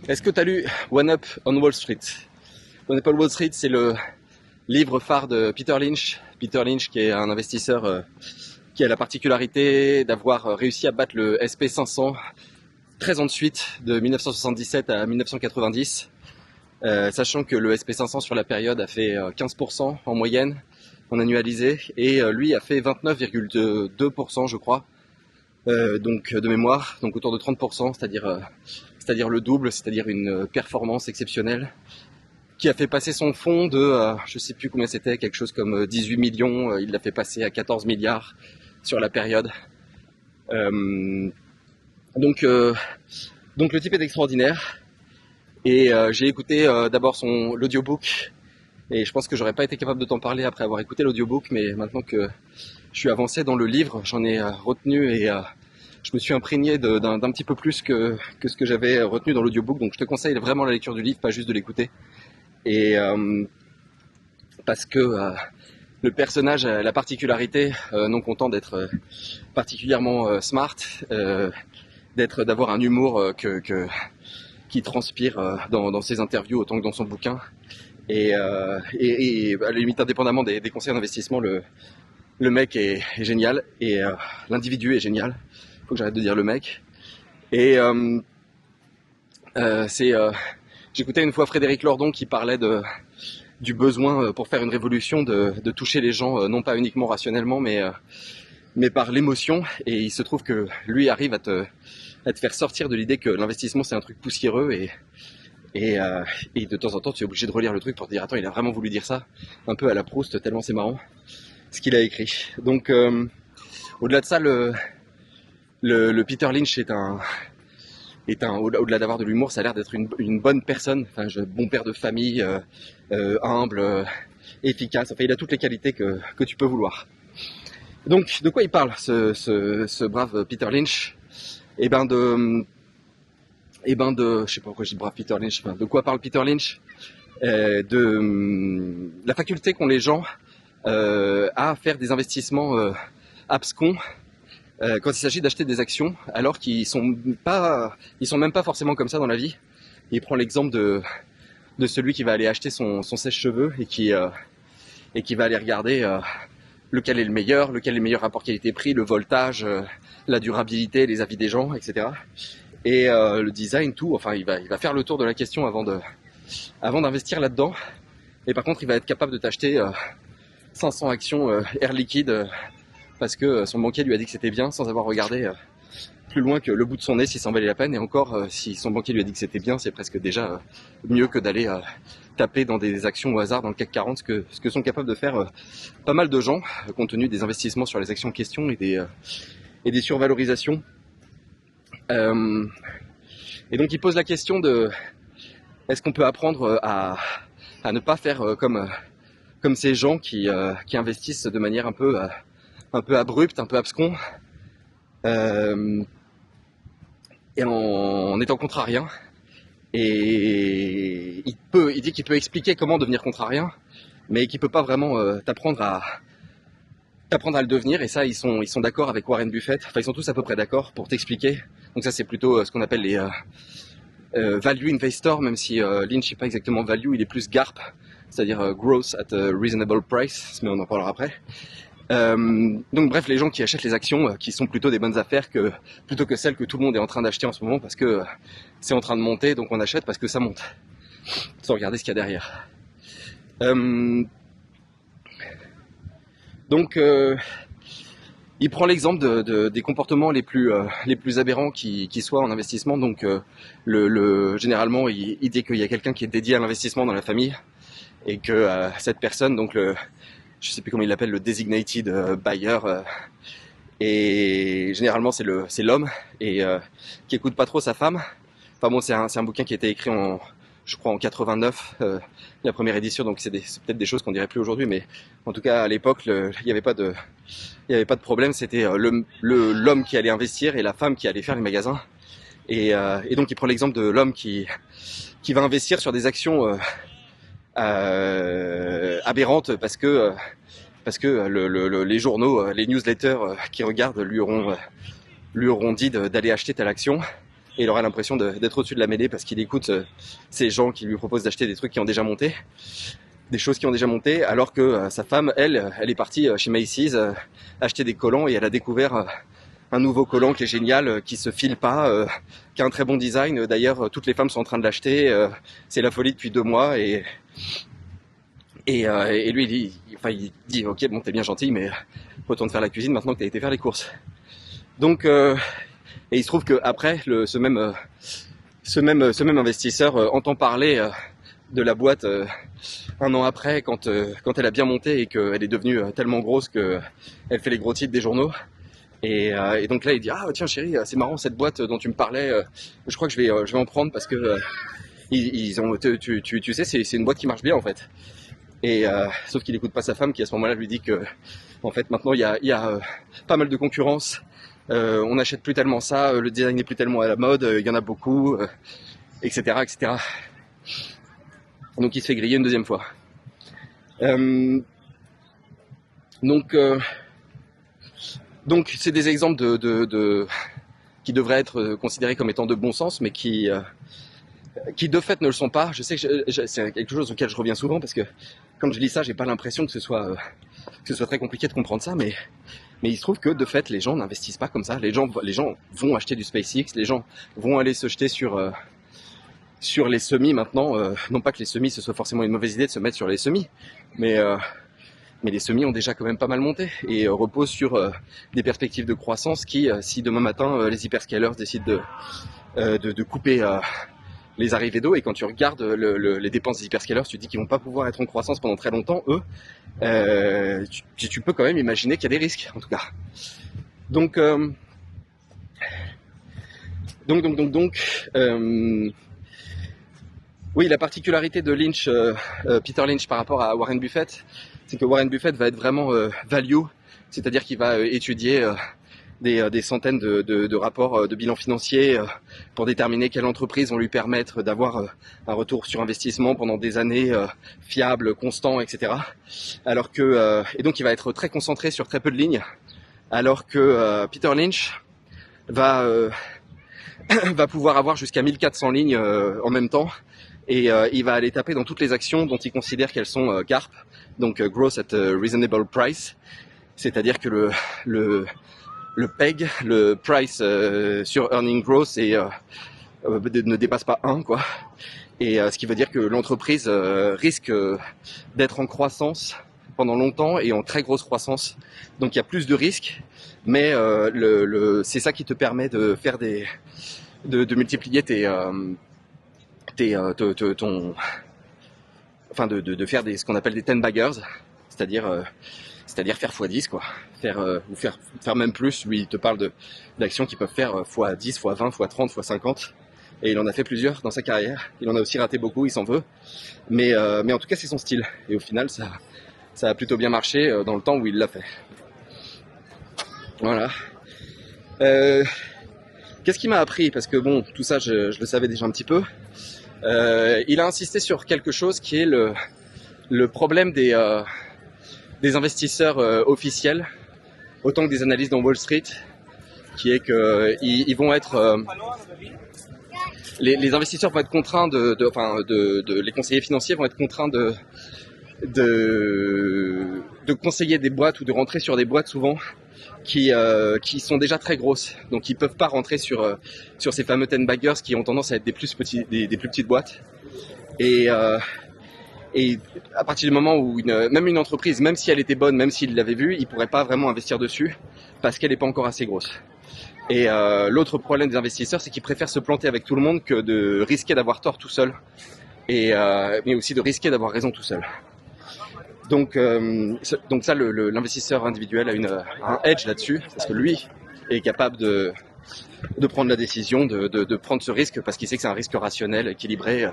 Est-ce que tu as lu One Up on Wall Street? One Up on Wall Street, c'est le livre phare de Peter Lynch. Peter Lynch qui est un investisseur qui a la particularité d'avoir réussi à battre le SP500 13 ans de suite, de 1977 à 1990. Sachant que le SP500 sur la période a fait 15% en moyenne, en annualisé, et lui a fait 29,2% je crois, donc de mémoire, donc autour de 30%, c'est-à-dire le double, c'est-à-dire une performance exceptionnelle, qui a fait passer son fonds de, je sais plus combien c'était, quelque chose comme 18 millions, il l'a fait passer à 14 milliards sur la période. Donc le type est extraordinaire. Et j'ai écouté d'abord l'audiobook, et je pense que j'aurais pas été capable de t'en parler après avoir écouté l'audiobook, mais maintenant que je suis avancé dans le livre, j'en ai retenu et je me suis imprégné d'un petit peu plus que ce que j'avais retenu dans l'audiobook. Donc je te conseille vraiment la lecture du livre, pas juste de l'écouter. Et parce que le personnage a la particularité, non content d'être particulièrement smart, d'avoir un humour qui transpire dans ses interviews autant que dans son bouquin. Et à la limite, indépendamment des conseils d'investissement, le mec est génial, et l'individu est génial. Faut que j'arrête de dire le mec. Et j'écoutais une fois Frédéric Lordon qui parlait du besoin pour faire une révolution de toucher les gens, non pas uniquement rationnellement, mais par l'émotion. Et il se trouve que lui arrive à te faire sortir de l'idée que l'investissement c'est un truc poussiéreux, et de temps en temps tu es obligé de relire le truc pour te dire attends, il a vraiment voulu dire ça, un peu à la Proust, tellement c'est marrant ce qu'il a écrit. Donc au-delà de ça, le Peter Lynch au-delà d'avoir de l'humour, ça a l'air d'être une bonne personne, enfin bon père de famille, humble, efficace, enfin il a toutes les qualités que tu peux vouloir. Donc de quoi il parle ce brave Peter Lynch? Je sais pas pourquoi je dis brave Peter Lynch, enfin, de quoi parle Peter Lynch? De la faculté qu'ont les gens à faire des investissements abscons quand il s'agit d'acheter des actions, alors qu'ils sont même pas forcément comme ça dans la vie. Il prend l'exemple de celui qui va aller acheter son sèche-cheveux et qui va aller regarder lequel est le meilleur rapport qualité-prix, le voltage, la durabilité, les avis des gens, etc. Et le design, tout. Enfin, il va faire le tour de la question avant d'investir là-dedans. Et par contre, il va être capable de t'acheter 500 actions Air Liquide parce que son banquier lui a dit que c'était bien, sans avoir regardé plus loin que le bout de son nez si ça en valait la peine. Et encore, si son banquier lui a dit que c'était bien, c'est presque déjà mieux que d'aller taper dans des actions au hasard dans le CAC 40, ce que sont capables de faire pas mal de gens, compte tenu des investissements sur les actions en question et des survalorisations. Et donc il pose la question de est-ce qu'on peut apprendre à ne pas faire comme ces gens qui investissent de manière un peu abrupte, un peu abscon, et en étant contrarien. Et il dit qu'il peut expliquer comment devenir contrarien, mais qu'il peut pas vraiment t'apprendre à le devenir. Et ça, ils sont d'accord avec Warren Buffett. Enfin, ils sont tous à peu près d'accord pour t'expliquer. Donc ça, c'est plutôt ce qu'on appelle les value investors, même si Lynch n'est pas exactement value, il est plus GARP, c'est-à-dire growth at a reasonable price, mais on en parlera après. Donc bref, les gens qui achètent les actions qui sont plutôt des bonnes affaires plutôt que celles que tout le monde est en train d'acheter en ce moment parce que c'est en train de monter, donc on achète parce que ça monte, sans regarder ce qu'il y a derrière. Donc il prend l'exemple des comportements les plus aberrants qui soient en investissement. Donc généralement il dit qu'il y a quelqu'un qui est dédié à l'investissement dans la famille et que cette personne, donc je sais plus comment il l'appelle, le designated buyer, et généralement c'est l'homme, et qui écoute pas trop sa femme. Enfin bon, c'est un bouquin qui a été écrit je crois en 89, la première édition, donc c'est peut-être des choses qu'on dirait plus aujourd'hui, mais en tout cas à l'époque il n'y avait pas de problème. C'était l'homme qui allait investir et la femme qui allait faire les magasins. Et donc il prend l'exemple de l'homme qui va investir sur des actions aberrante parce que les journaux, les newsletters qui regardent lui auront dit d'aller acheter telle action, et il aura l'impression d'être au-dessus de la mêlée parce qu'il écoute ces gens qui lui proposent d'acheter des trucs qui ont déjà monté, des choses qui ont déjà monté, alors que sa femme, elle est partie chez Macy's acheter des collants et elle a découvert un nouveau collant qui est génial, qui se file pas, qui a un très bon design. D'ailleurs, toutes les femmes sont en train de l'acheter. C'est la folie depuis 2 mois et lui il dit ok bon t'es bien gentil mais retourne faire la cuisine maintenant que t'as été faire les courses. Donc et il se trouve que après ce même investisseur entend parler de la boîte 1 an après quand elle a bien monté et qu'elle est devenue tellement grosse que elle fait les gros titres des journaux. Et donc là il dit ah tiens chérie c'est marrant cette boîte dont tu me parlais, je crois que je vais en prendre parce que ils ont tu sais c'est une boîte qui marche bien en fait. Et sauf qu'il écoute pas sa femme qui à ce moment-là lui dit que en fait maintenant il y a pas mal de concurrence, on n'achète plus tellement ça, le design n'est plus tellement à la mode, il y en a beaucoup, etc. Donc il se fait griller une deuxième fois. Donc c'est des exemples qui devraient être considérés comme étant de bon sens, mais qui de fait ne le sont pas. Je sais que c'est quelque chose auquel je reviens souvent parce que quand je lis ça, j'ai pas l'impression que ce soit très compliqué de comprendre ça, mais il se trouve que de fait les gens n'investissent pas comme ça. Les gens vont acheter du SpaceX, les gens vont aller se jeter sur les semis maintenant. Non pas que les semis ce soit forcément une mauvaise idée de se mettre sur les semis, mais les semis ont déjà quand même pas mal monté et reposent sur des perspectives de croissance qui, si demain matin les hyperscalers décident de couper les arrivées d'eau, et quand tu regardes les dépenses des hyperscalers, tu te dis qu'ils vont pas pouvoir être en croissance pendant très longtemps, eux, tu peux quand même imaginer qu'il y a des risques, en tout cas. Donc, oui, la particularité de Lynch, Peter Lynch par rapport à Warren Buffett, c'est que Warren Buffett va être vraiment value, c'est-à-dire qu'il va étudier des centaines de rapports de bilan financier pour déterminer quelles entreprises vont lui permettre d'avoir un retour sur investissement pendant des années fiable, constant, etc. Alors que et donc il va être très concentré sur très peu de lignes, alors que Peter Lynch va pouvoir avoir jusqu'à 1400 lignes en même temps, et il va aller taper dans toutes les actions dont il considère qu'elles sont GARP, donc Growth at a Reasonable Price, c'est-à-dire que le PEG, le price sur earning growth, ne dépasse pas 1, quoi. Et ce qui veut dire que l'entreprise risque d'être en croissance pendant longtemps et en très grosse croissance. Donc il y a plus de risques, mais c'est ça qui te permet de faire de multiplier de faire ce qu'on appelle des 10 baggers, c'est-à-dire faire x10, quoi. Faire même plus. Lui, il te parle d'actions qui peuvent faire x10, x20, x30, x50. Et il en a fait plusieurs dans sa carrière. Il en a aussi raté beaucoup, il s'en veut. Mais en tout cas, c'est son style. Et au final, ça a plutôt bien marché dans le temps où il l'a fait. Voilà. Qu'est-ce qui m'a appris? Parce que bon, tout ça, je le savais déjà un petit peu. Il a insisté sur quelque chose qui est le problème des investisseurs officiels, autant que des analystes dans Wall Street, qui est que ils vont être les investisseurs vont être contraints les conseillers financiers vont être contraints de conseiller des boîtes ou de rentrer sur des boîtes souvent qui sont déjà très grosses, donc ils peuvent pas rentrer sur ces fameux 10 baggers qui ont tendance à être des plus petites boîtes. Et à partir du moment où même une entreprise, même si elle était bonne, même s'il l'avait vue, il pourrait pas vraiment investir dessus parce qu'elle n'est pas encore assez grosse. Et l'autre problème des investisseurs, c'est qu'ils préfèrent se planter avec tout le monde que de risquer d'avoir tort tout seul, mais aussi de risquer d'avoir raison tout seul. Donc ça, l'investisseur individuel a un edge là-dessus, parce que lui est capable de prendre la décision de prendre ce risque parce qu'il sait que c'est un risque rationnel, équilibré,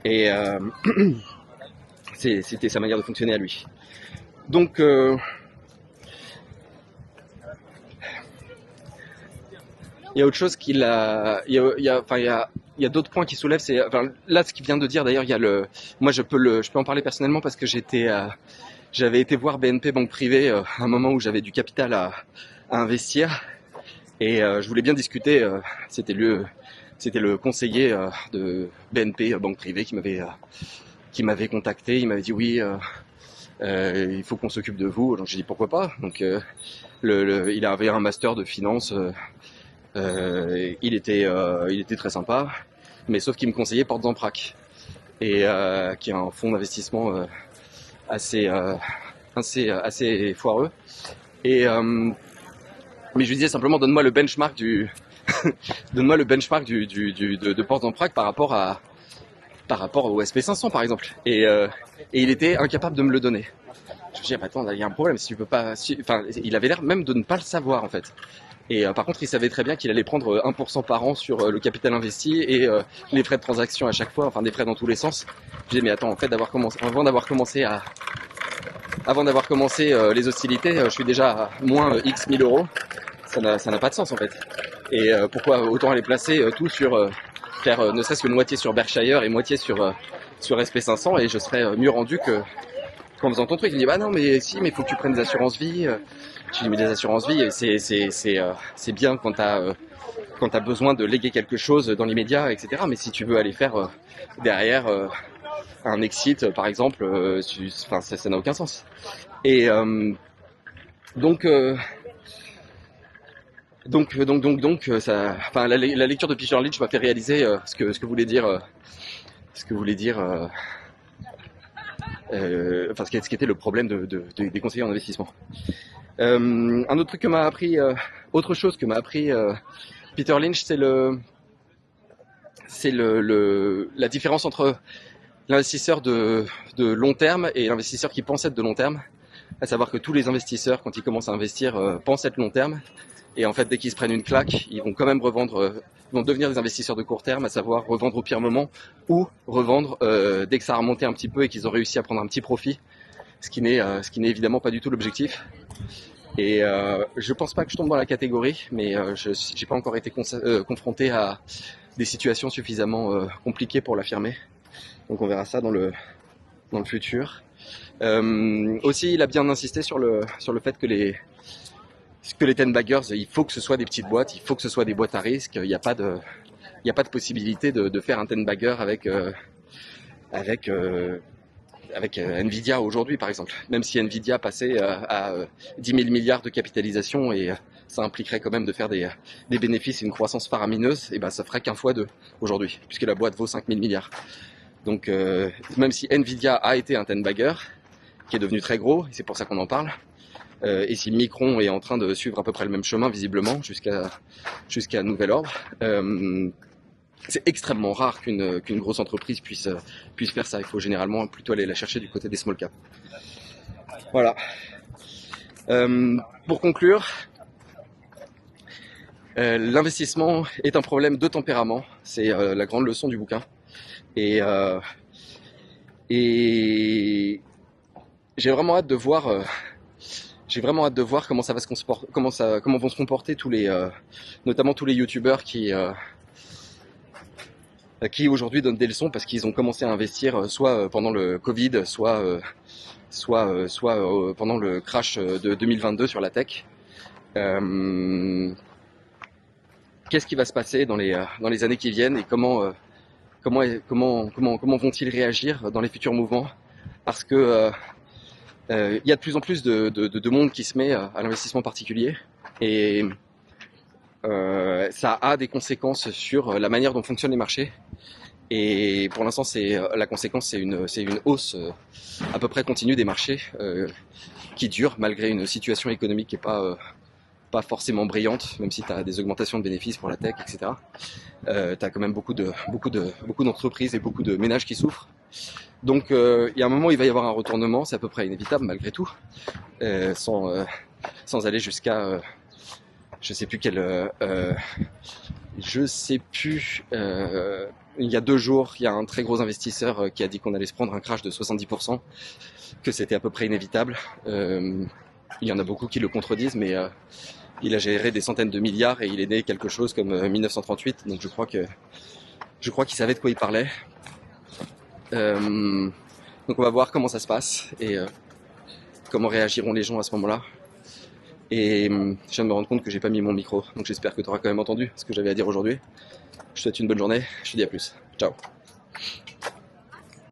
et c'était sa manière de fonctionner à lui. Donc il y a autre chose il y a d'autres points qui soulèvent. Là, ce qu'il vient de dire, d'ailleurs, moi je peux en parler personnellement parce que j'avais été voir BNP Banque Privée à un moment où j'avais du capital à investir, Et je voulais bien discuter. C'était le conseiller de BNP Banque Privée qui m'avait contacté. Il m'avait dit oui, il faut qu'on s'occupe de vous. Donc j'ai dit pourquoi pas. Donc il avait un master de finance. Il était très sympa, mais sauf qu'il me conseillait Portes en Prac, et qui est un fonds d'investissement assez assez foireux. Et mais je lui disais simplement donne-moi le benchmark donne-moi le benchmark de Portes en Prac par rapport au SP500 par exemple. Et il était incapable de me le donner. Je me disais attends, il y a un problème si tu peux pas. Enfin, il avait l'air même de ne pas le savoir en fait. Et par contre, il savait très bien qu'il allait prendre 1% par an sur le capital investi et les frais de transaction à chaque fois, enfin des frais dans tous les sens. Je disais mais attends, en fait, avant d'avoir commencé les hostilités, je suis déjà à moins X 1000 euros. Ça n'a pas de sens en fait. Et pourquoi autant aller placer tout sur faire ne serait-ce que moitié sur Berkshire et moitié sur SP500, et je serais mieux rendu qu'en faisant ton truc. Il me dit bah non mais si, mais faut que tu prennes des assurances vie. J'ai dit mais des assurances vie, c'est bien quand t'as besoin de léguer quelque chose dans l'immédiat, etc. Mais si tu veux aller faire derrière un exit, par exemple, enfin ça n'a aucun sens. Et donc ça, enfin la lecture de Peter Lynch m'a fait réaliser ce que voulait dire, enfin ce qu'était le problème des conseillers en investissement. Un autre truc que m'a appris, autre chose que m'a appris Peter Lynch, c'est la différence entre l'investisseur de long terme et l'investisseur qui pense être de long terme. À savoir que tous les investisseurs, quand ils commencent à investir, pensent être long terme. Et en fait, dès qu'ils se prennent une claque, ils vont quand même revendre, ils vont devenir des investisseurs de court terme, à savoir revendre au pire moment ou revendre dès que ça a remonté un petit peu et qu'ils ont réussi à prendre un petit profit, ce qui n'est évidemment pas du tout l'objectif. Et je pense pas que je tombe dans la catégorie, mais je j'ai pas encore été confronté à des situations suffisamment compliquées pour l'affirmer. Donc on verra ça dans le futur. Aussi, il a bien insisté sur le fait que les 10 baggers, il faut que ce soit des petites boîtes, il faut que ce soit des boîtes à risque. Il n'y a pas de possibilité de faire un 10 bagger avec Nvidia aujourd'hui, par exemple. Même si Nvidia passait à 10 000 milliards de capitalisation, et ça impliquerait quand même de faire des bénéfices et une croissance faramineuse, et ben ça ferait qu'1 x 2 aujourd'hui, puisque la boîte vaut 5 000 milliards. Donc même si Nvidia a été un 10 bagger, qui est devenu très gros, et c'est pour ça qu'on en parle, et si Micron est en train de suivre à peu près le même chemin, visiblement, jusqu'à nouvel ordre, c'est extrêmement rare qu'une grosse entreprise puisse faire ça. Il faut généralement plutôt aller la chercher du côté des small caps. Voilà. Pour conclure, l'investissement est un problème de tempérament. C'est la grande leçon du bouquin. Et j'ai vraiment hâte de voir. Comment ça va comment vont se comporter notamment tous les youtubeurs qui aujourd'hui donnent des leçons parce qu'ils ont commencé à investir soit pendant le Covid, soit pendant le crash de 2022 sur la tech. Qu'est-ce qui va se passer dans les années qui viennent, et comment vont-ils réagir dans les futurs mouvements? Parce que il y a de plus en plus de monde qui se met à l'investissement particulier, et ça a des conséquences sur la manière dont fonctionnent les marchés. Et pour l'instant, la conséquence, c'est une hausse à peu près continue des marchés qui dure malgré une situation économique qui est pas forcément brillante, même si tu as des augmentations de bénéfices pour la tech, etc. Tu as quand même beaucoup d'entreprises et beaucoup de ménages qui souffrent. Donc il y a un moment où il va y avoir un retournement, c'est à peu près inévitable malgré tout, sans aller jusqu'à je sais plus il y a 2 jours, il y a un très gros investisseur qui a dit qu'on allait se prendre un crash de 70%, que c'était à peu près inévitable. Il y en a beaucoup qui le contredisent, mais il a géré des centaines de milliards et il est né quelque chose comme 1938, donc je crois qu'il savait de quoi il parlait. Donc on va voir comment ça se passe et comment réagiront les gens à ce moment-là. Et je viens de me rendre compte que j'ai pas mis mon micro, donc j'espère que tu auras quand même entendu ce que j'avais à dire aujourd'hui. Je te souhaite une bonne journée, je te dis à plus. Ciao.